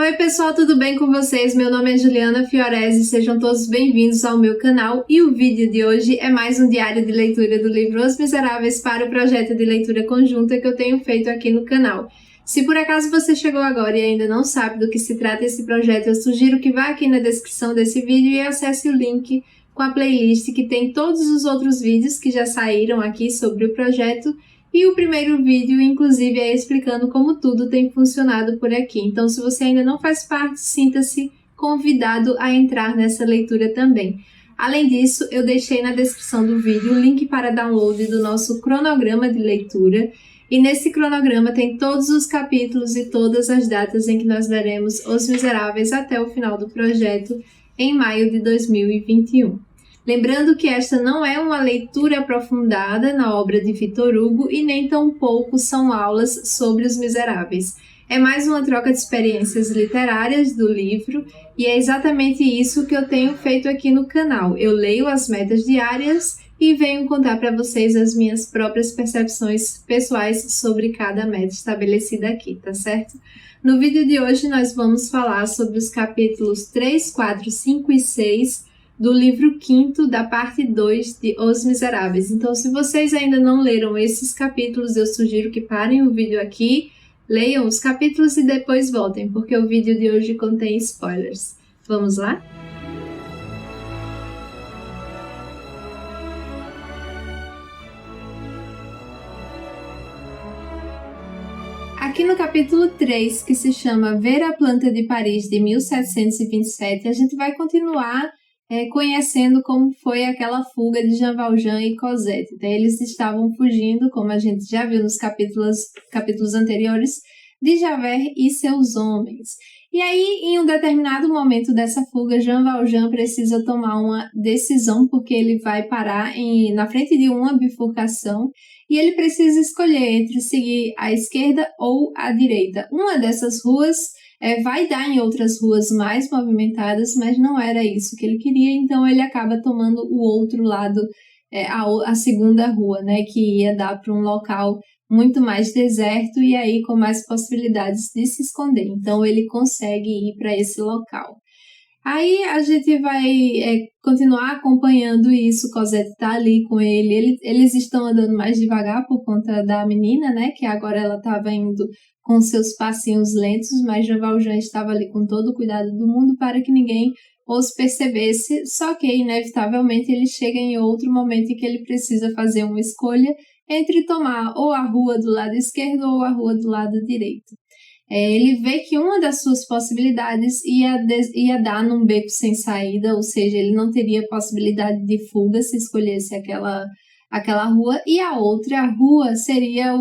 Oi pessoal, tudo bem com vocês? Meu nome é Juliana Fiorese, sejam todos bem-vindos ao meu canal e o vídeo de hoje é mais um diário de leitura do livro Os Miseráveis para o projeto de leitura conjunta que eu tenho feito aqui no canal. Se por acaso você chegou agora e ainda não sabe do que se trata esse projeto, eu sugiro que vá aqui na descrição desse vídeo e acesse o link com a playlist que tem todos os outros vídeos que já saíram aqui sobre o projeto. E o primeiro vídeo, inclusive, é explicando como tudo tem funcionado por aqui. Então, se você ainda não faz parte, sinta-se convidado a entrar nessa leitura também. Além disso, eu deixei na descrição do vídeo o link para download do nosso cronograma de leitura. E nesse cronograma tem todos os capítulos e todas as datas em que nós leremos Os Miseráveis até o final do projeto, em maio de 2021. Lembrando que esta não é uma leitura aprofundada na obra de Victor Hugo e nem tampouco são aulas sobre Os Miseráveis. É mais uma troca de experiências literárias do livro e é exatamente isso que eu tenho feito aqui no canal. Eu leio as metas diárias e venho contar para vocês as minhas próprias percepções pessoais sobre cada meta estabelecida aqui, tá certo? No vídeo de hoje nós vamos falar sobre os capítulos 3, 4, 5 e 6 do livro 5º da parte 2 de Os Miseráveis. Então, se vocês ainda não leram esses capítulos, eu sugiro que parem o vídeo aqui, leiam os capítulos e depois voltem, porque o vídeo de hoje contém spoilers. Vamos lá? Aqui no capítulo 3, que se chama Ver a Planta de Paris de 1727, a gente vai continuar conhecendo como foi aquela fuga de Jean Valjean e Cosette. Então, eles estavam fugindo, como a gente já viu nos capítulos anteriores, de Javert e seus homens. E aí, em um determinado momento dessa fuga, Jean Valjean precisa tomar uma decisão, porque ele vai parar na frente de uma bifurcação e ele precisa escolher entre seguir à esquerda ou à direita. Uma dessas ruas vai dar em outras ruas mais movimentadas, mas não era isso que ele queria, então ele acaba tomando o outro lado, a segunda rua, né, que ia dar para um local muito mais deserto e aí com mais possibilidades de se esconder. Então ele consegue ir para esse local. Aí a gente vai continuar acompanhando isso, Cosette tá ali com ele, eles estão andando mais devagar por conta da menina, né, que agora ela estava indo com seus passinhos lentos, mas Jean Valjean estava ali com todo o cuidado do mundo para que ninguém os percebesse, só que inevitavelmente ele chega em outro momento em que ele precisa fazer uma escolha entre tomar ou a rua do lado esquerdo ou a rua do lado direito. Ele vê que uma das suas possibilidades ia dar num beco sem saída, ou seja, ele não teria possibilidade de fuga se escolhesse aquela rua, e a outra rua seria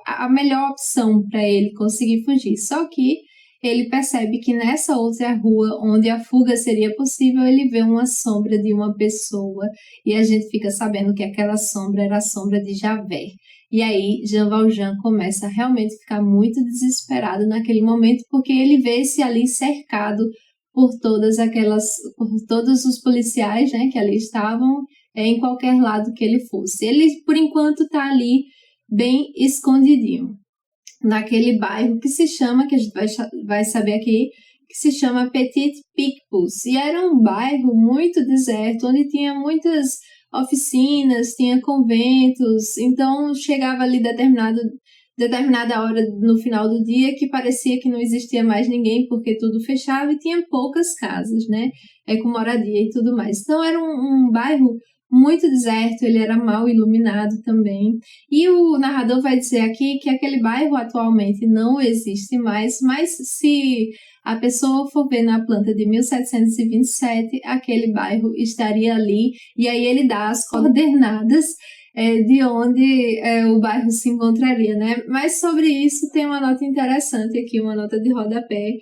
a melhor opção para ele conseguir fugir. Só que ele percebe que nessa outra rua, onde a fuga seria possível, ele vê uma sombra de uma pessoa, e a gente fica sabendo que aquela sombra era a sombra de Javert. E aí, Jean Valjean começa a realmente ficar muito desesperado naquele momento, porque ele vê-se ali cercado por todos os policiais, né, que ali estavam, em qualquer lado que ele fosse. Ele, por enquanto, está ali bem escondidinho, naquele bairro que se chama, que a gente vai saber aqui, que se chama Petit Picpus. E era um bairro muito deserto, onde tinha muitas oficinas, tinha conventos, então chegava ali determinada hora no final do dia que parecia que não existia mais ninguém, porque tudo fechava e tinha poucas casas, né, com moradia e tudo mais. Então era um bairro muito deserto, ele era mal iluminado também, e o narrador vai dizer aqui que aquele bairro atualmente não existe mais, mas se a pessoa for ver na planta de 1727, aquele bairro estaria ali, e aí ele dá as coordenadas de onde o bairro se encontraria, né? Mas sobre isso tem uma nota interessante aqui, uma nota de rodapé,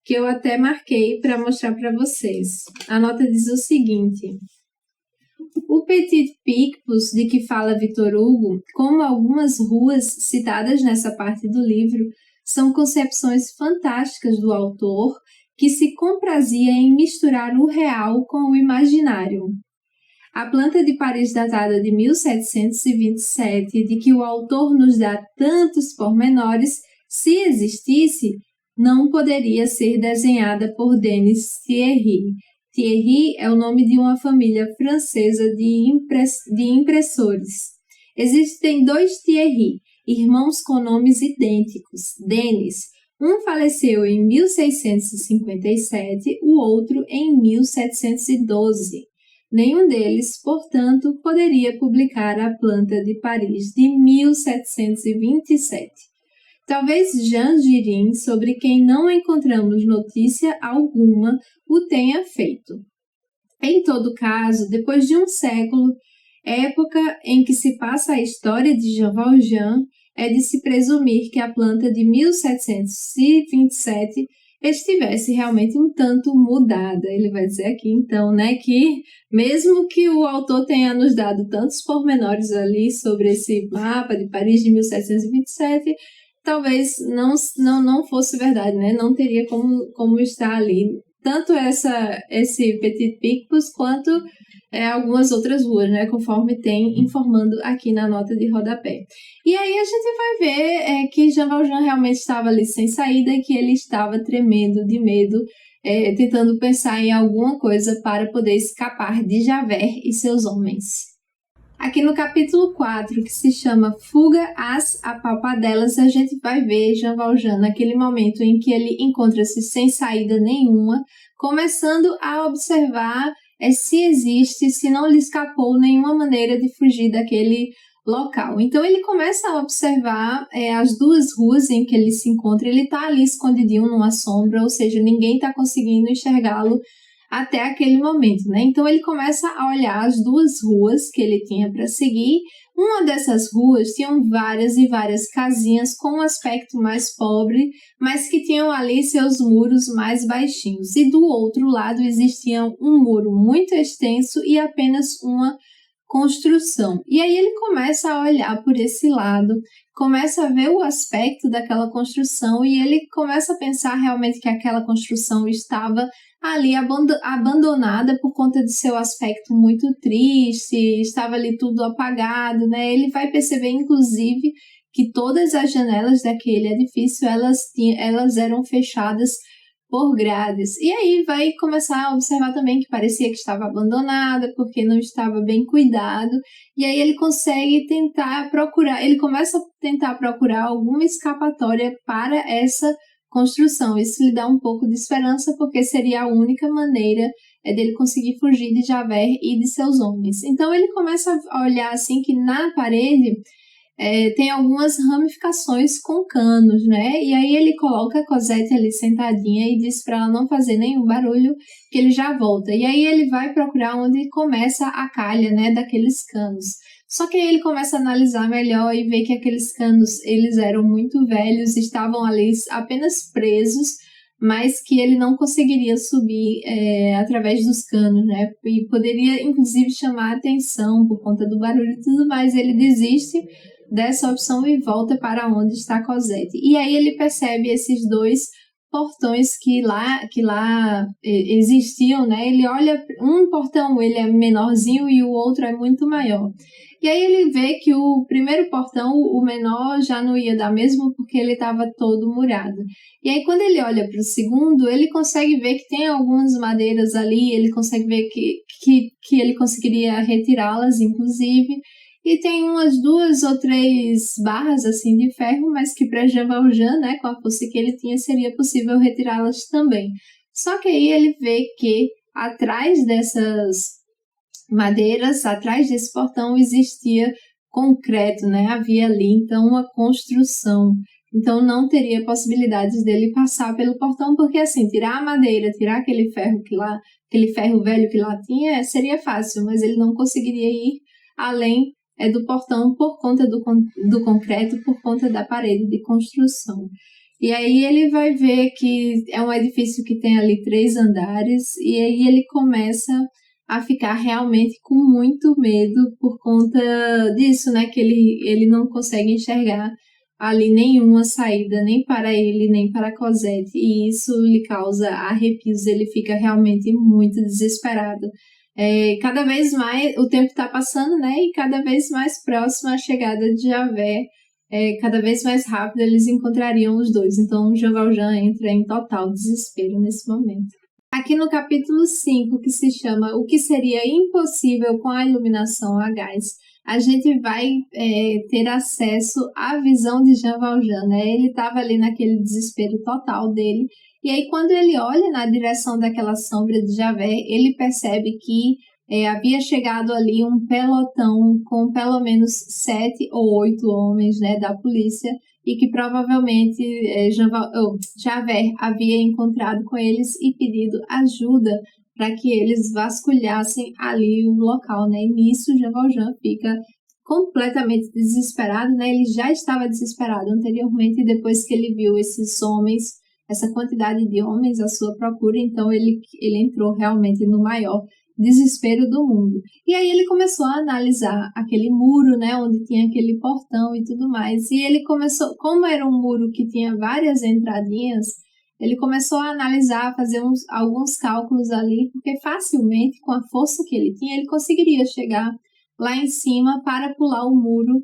que eu até marquei para mostrar para vocês. A nota diz o seguinte: o Petit Picpus, de que fala Victor Hugo, como algumas ruas citadas nessa parte do livro, são concepções fantásticas do autor, que se comprazia em misturar o real com o imaginário. A planta de Paris datada de 1727, de que o autor nos dá tantos pormenores, se existisse, não poderia ser desenhada por Denis Thierry. Thierry é o nome de uma família francesa de impressores. Existem 2 Thierry, irmãos com nomes idênticos. Denis, um faleceu em 1657, o outro em 1712. Nenhum deles, portanto, poderia publicar A Planta de Paris de 1727. Talvez Jean Girin, sobre quem não encontramos notícia alguma, o tenha feito. Em todo caso, depois de um século, época em que se passa a história de Jean Valjean, é de se presumir que A Planta de 1727 estivesse realmente um tanto mudada. Ele vai dizer aqui, então, né, que mesmo que o autor tenha nos dado tantos pormenores ali sobre esse mapa de Paris de 1727, talvez não fosse verdade, né? Não teria como estar ali. Tanto esse Petit Picpus quanto algumas outras ruas, né? Conforme tem informando aqui na nota de rodapé. E aí a gente vai ver que Jean Valjean realmente estava ali sem saída e que ele estava tremendo de medo, tentando pensar em alguma coisa para poder escapar de Javert e seus homens. Aqui no capítulo 4, que se chama Fuga às Apalpadelas, a gente vai ver Jean Valjean naquele momento em que ele encontra-se sem saída nenhuma, começando a observar se existe, se não lhe escapou nenhuma maneira de fugir daquele local. Então ele começa a observar as 2 ruas em que ele se encontra, ele está ali escondidinho numa sombra, ou seja, ninguém está conseguindo enxergá-lo até aquele momento, né? Então ele começa a olhar as 2 ruas que ele tinha para seguir. Uma dessas ruas tinham várias e várias casinhas com um aspecto mais pobre, mas que tinham ali seus muros mais baixinhos. E do outro lado existia um muro muito extenso e apenas uma construção. E aí ele começa a olhar por esse lado, começa a ver o aspecto daquela construção e ele começa a pensar realmente que aquela construção estava ali abandonada por conta de seu aspecto muito triste, estava ali tudo apagado, né? Ele vai perceber, inclusive, que todas as janelas daquele edifício, elas eram fechadas por grades. E aí vai começar a observar também que parecia que estava abandonada, porque não estava bem cuidado. E aí ele começa a tentar procurar alguma escapatória para essa construção. Isso lhe dá um pouco de esperança, porque seria a única maneira dele conseguir fugir de Javert e de seus homens. Então ele começa a olhar assim que na parede tem algumas ramificações com canos, né? E aí ele coloca a Cosette ali sentadinha e diz para ela não fazer nenhum barulho, que ele já volta. E aí ele vai procurar onde começa a calha, né, daqueles canos. Só que aí ele começa a analisar melhor e vê que aqueles canos, eles eram muito velhos, estavam ali apenas presos, mas que ele não conseguiria subir através dos canos, né? E poderia, inclusive, chamar a atenção por conta do barulho e tudo mais. Ele desiste dessa opção e volta para onde está Cosette. E aí ele percebe esses 2 portões que lá existiam, né? Ele olha, um portão ele é menorzinho e o outro é muito maior. E aí ele vê que o primeiro portão, o menor, já não ia dar mesmo porque ele estava todo murado. E aí quando ele olha para o segundo, ele consegue ver que tem algumas madeiras ali, ele consegue ver que ele conseguiria retirá-las, inclusive. E tem umas 2 ou 3 barras assim de ferro, mas que para Jean Valjean, né, com a força que ele tinha, seria possível retirá-las também. Só que aí ele vê que atrás dessas madeiras, atrás desse portão existia concreto, né? Havia ali então uma construção. Então não teria possibilidades dele passar pelo portão, porque assim, tirar a madeira, tirar aquele ferro velho que lá tinha, seria fácil, mas ele não conseguiria ir além do portão por conta do concreto, por conta da parede de construção. E aí ele vai ver que é um edifício que tem ali 3 andares, e aí ele começa a ficar realmente com muito medo por conta disso, né? Que ele não consegue enxergar ali nenhuma saída, nem para ele, nem para Cosette, e isso lhe causa arrepios, ele fica realmente muito desesperado. Cada vez mais o tempo está passando, né? E cada vez mais próximo à chegada de Javert cada vez mais rápido eles encontrariam os dois. Então Jean Valjean entra em total desespero nesse momento. Aqui no capítulo 5, que se chama O que seria impossível com a iluminação a gás, a gente vai ter acesso à visão de Jean Valjean, né? Ele estava ali naquele desespero total dele, e aí quando ele olha na direção daquela sombra de Javert, ele percebe que havia chegado ali um pelotão com pelo menos 7 ou 8 homens, né, da polícia, e que provavelmente Javert havia encontrado com eles e pedido ajuda para que eles vasculhassem ali o local, né? E nisso Jean Valjean fica completamente desesperado, né? Ele já estava desesperado anteriormente, depois que ele viu esses homens, essa quantidade de homens à sua procura, então ele entrou realmente no maior desespero do mundo. E aí ele começou a analisar aquele muro, né, onde tinha aquele portão e tudo mais, e ele começou, como era um muro que tinha várias entradinhas, ele começou a analisar, a fazer alguns cálculos ali, porque facilmente, com a força que ele tinha, ele conseguiria chegar lá em cima para pular o muro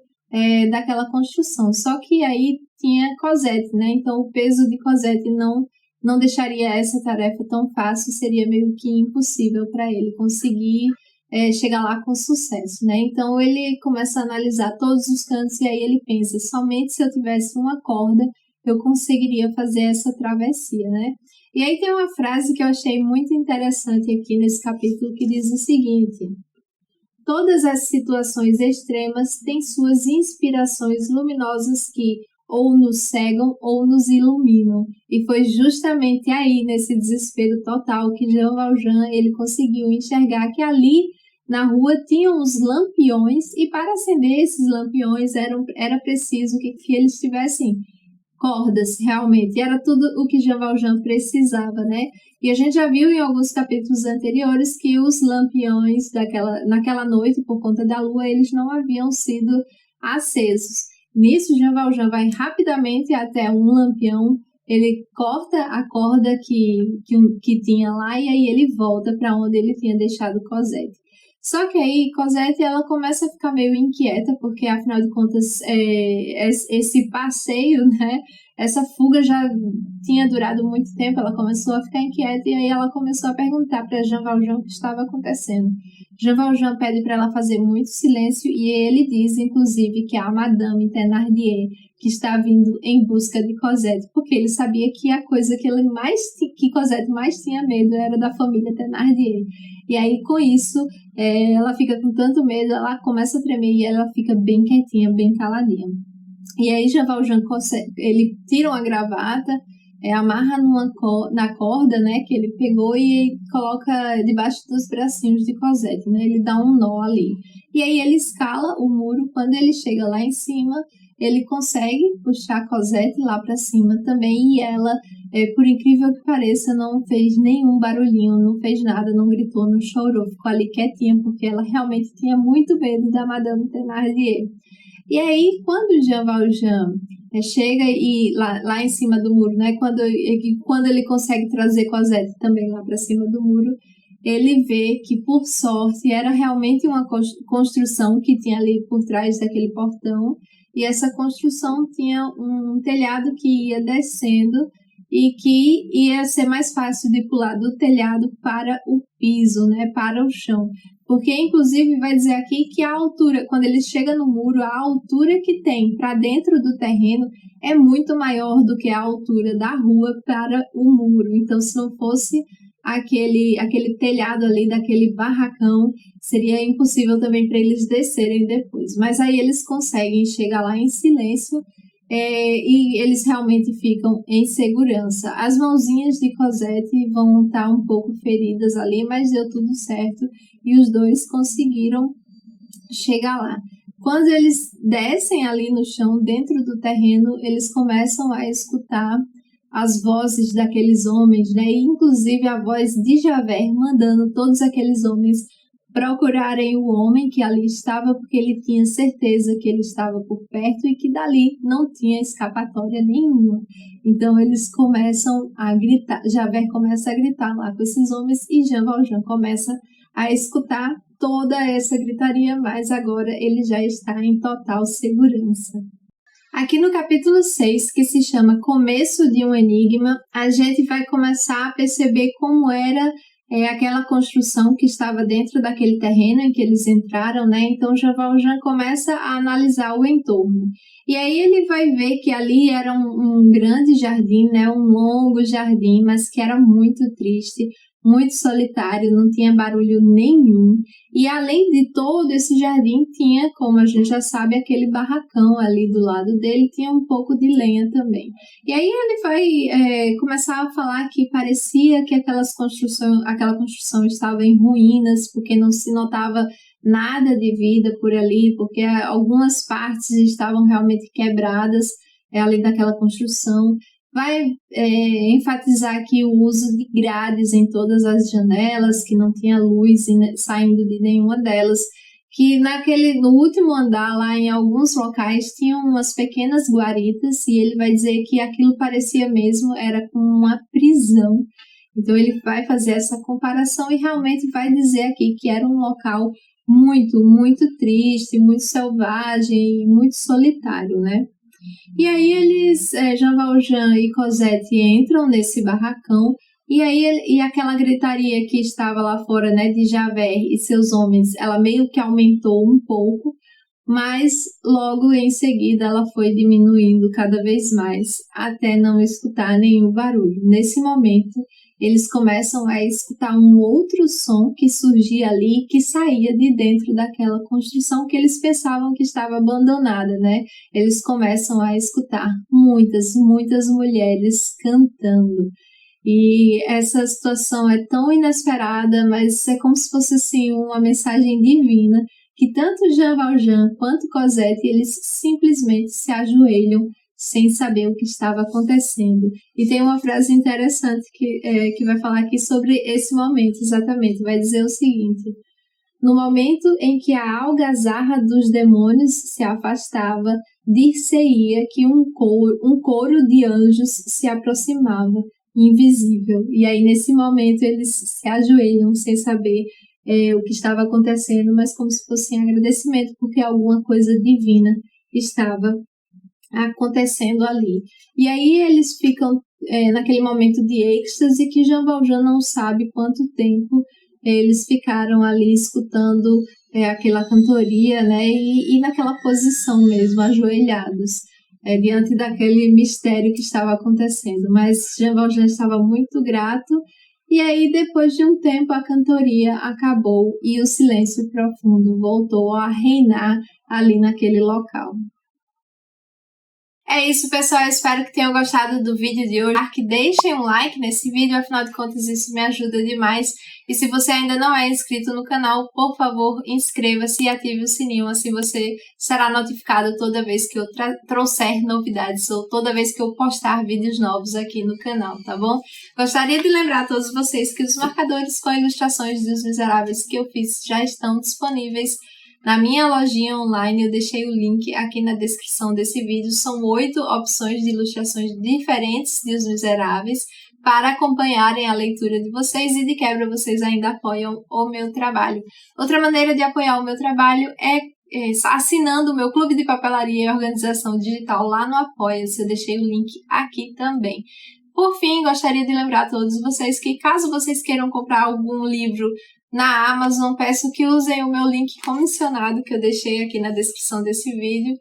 daquela construção. Só que aí tinha Cosette, né, então o peso de Cosette não deixaria essa tarefa tão fácil, seria meio que impossível para ele conseguir chegar lá com sucesso, né? Então ele começa a analisar todos os cantos e aí ele pensa, somente se eu tivesse uma corda eu conseguiria fazer essa travessia, né? E aí tem uma frase que eu achei muito interessante aqui nesse capítulo que diz o seguinte: todas as situações extremas têm suas inspirações luminosas que ou nos cegam ou nos iluminam. E foi justamente aí, nesse desespero total, que Jean Valjean ele conseguiu enxergar que ali na rua tinham os lampiões e para acender esses lampiões era preciso que eles tivessem cordas, realmente. E era tudo o que Jean Valjean precisava, né? E a gente já viu em alguns capítulos anteriores que os lampiões naquela noite, por conta da lua, eles não haviam sido acesos. Nisso, Jean Valjean vai rapidamente até um lampião, ele corta a corda que tinha lá e aí ele volta para onde ele tinha deixado Cosette. Só que aí Cosette ela começa a ficar meio inquieta, porque afinal de contas esse passeio, né, essa fuga já tinha durado muito tempo, ela começou a ficar inquieta e aí ela começou a perguntar para Jean Valjean o que estava acontecendo. Jean Valjean pede para ela fazer muito silêncio e ele diz, inclusive, que é a Madame Thénardier que está vindo em busca de Cosette, porque ele sabia que a coisa que Cosette mais tinha medo era da família Thénardier. E aí, com isso, ela fica com tanto medo, ela começa a tremer e ela fica bem quietinha, bem caladinha. E aí, Jean Valjean, ele tira uma gravata, amarra na corda, né, que ele pegou e coloca debaixo dos bracinhos de Cosette, né, ele dá um nó ali. E aí ele escala o muro, quando ele chega lá em cima, ele consegue puxar Cosette lá para cima também e ela, por incrível que pareça, não fez nenhum barulhinho, não fez nada, não gritou, não chorou, ficou ali quietinha porque ela realmente tinha muito medo da Madame Thénardier. E aí, quando Jean Valjean chega e lá em cima do muro, né, quando ele consegue trazer Cosette também lá para cima do muro, ele vê que, por sorte, era realmente uma construção que tinha ali por trás daquele portão, e essa construção tinha um telhado que ia descendo e que ia ser mais fácil de pular do telhado para o piso, né, para o chão. Porque, inclusive, vai dizer aqui que a altura, quando ele chega no muro, a altura que tem para dentro do terreno é muito maior do que a altura da rua para o muro. Então, se não fosse aquele telhado ali, daquele barracão, seria impossível também para eles descerem depois. Mas aí eles conseguem chegar lá em silêncio e eles realmente ficam em segurança. As mãozinhas de Cosette vão estar um pouco feridas ali, mas deu tudo certo e os dois conseguiram chegar lá. Quando eles descem ali no chão, dentro do terreno, eles começam a escutar as vozes daqueles homens, né? E inclusive a voz de Javert mandando todos aqueles homens procurarem o homem que ali estava, porque ele tinha certeza que ele estava por perto e que dali não tinha escapatória nenhuma. Então eles começam a gritar, Javert começa a gritar lá com esses homens e Jean Valjean começa a escutar toda essa gritaria, mas agora ele já está em total segurança. Aqui no capítulo 6, que se chama Começo de um Enigma, a gente vai começar a perceber como era aquela construção que estava dentro daquele terreno em que eles entraram, né? Então, Jean Valjean começa a analisar o entorno. E aí ele vai ver que ali era um grande jardim, né? Um longo jardim, mas que era muito triste, muito solitário, não tinha barulho nenhum. E além de todo esse jardim, tinha, como a gente já sabe, aquele barracão ali do lado dele, tinha um pouco de lenha também. E aí ele vai começar a falar que parecia que aquela construção estava em ruínas, porque não se notava nada de vida por ali, porque algumas partes estavam realmente quebradas ali daquela construção. Vai enfatizar aqui o uso de grades em todas as janelas, que não tinha luz saindo de nenhuma delas, que no último andar, lá em alguns locais, tinham umas pequenas guaritas, e ele vai dizer que aquilo parecia mesmo, era como uma prisão. Então ele vai fazer essa comparação e realmente vai dizer aqui que era um local muito, muito triste, muito selvagem e muito solitário, né? E aí Jean Valjean e Cosette entram nesse barracão, e aí aquela gritaria que estava lá fora, né, de Javert e seus homens, ela meio que aumentou um pouco, mas logo em seguida ela foi diminuindo cada vez mais, até não escutar nenhum barulho. Nesse momento, eles começam a escutar um outro som que surgia ali, que saía de dentro daquela construção que eles pensavam que estava abandonada, né? Eles começam a escutar muitas, muitas mulheres cantando. E essa situação é tão inesperada, mas é como se fosse assim uma mensagem divina, que tanto Jean Valjean quanto Cosette, eles simplesmente se ajoelham sem saber o que estava acontecendo. E tem uma frase interessante que vai falar aqui sobre esse momento, exatamente. Vai dizer o seguinte: no momento em que a algazarra dos demônios se afastava, dir-se-ia que um coro de anjos se aproximava, invisível. E aí, nesse momento, eles se ajoelham sem saber o que estava acontecendo, mas como se fosse um agradecimento, porque alguma coisa divina estava acontecendo ali. E aí eles ficam naquele momento de êxtase que Jean Valjean não sabe quanto tempo eles ficaram ali escutando aquela cantoria, né, e naquela posição mesmo, ajoelhados, diante daquele mistério que estava acontecendo. Mas Jean Valjean estava muito grato. E aí, depois de um tempo, a cantoria acabou e o silêncio profundo voltou a reinar ali naquele local. É isso, pessoal. Eu espero que tenham gostado do vídeo de hoje. Que deixem um like nesse vídeo, afinal de contas isso me ajuda demais. E se você ainda não é inscrito no canal, por favor, inscreva-se e ative o sininho, assim você será notificado toda vez que eu trouxer novidades ou toda vez que eu postar vídeos novos aqui no canal, tá bom? Gostaria de lembrar a todos vocês que os marcadores com ilustrações dos Miseráveis que eu fiz já estão disponíveis na minha lojinha online. Eu deixei o link aqui na descrição desse vídeo. São 8 opções de ilustrações diferentes de Os Miseráveis para acompanharem a leitura de vocês, e de quebra vocês ainda apoiam o meu trabalho. Outra maneira de apoiar o meu trabalho é assinando o meu clube de papelaria e organização digital lá no Apoia-se. Eu deixei o link aqui também. Por fim, gostaria de lembrar a todos vocês que, caso vocês queiram comprar algum livro na Amazon, peço que usem o meu link comissionado que eu deixei aqui na descrição desse vídeo,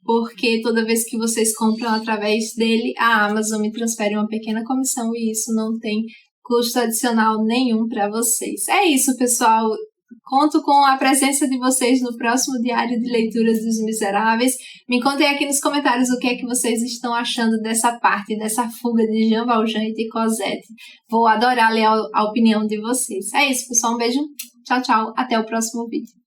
porque toda vez que vocês compram através dele, a Amazon me transfere uma pequena comissão e isso não tem custo adicional nenhum para vocês. É isso, pessoal. Conto com a presença de vocês no próximo diário de leitura dos Miseráveis. Me contem aqui nos comentários o que é que vocês estão achando dessa parte, dessa fuga de Jean Valjean e de Cosette. Vou adorar ler a opinião de vocês. É isso, pessoal. Um beijo. Tchau, tchau. Até o próximo vídeo.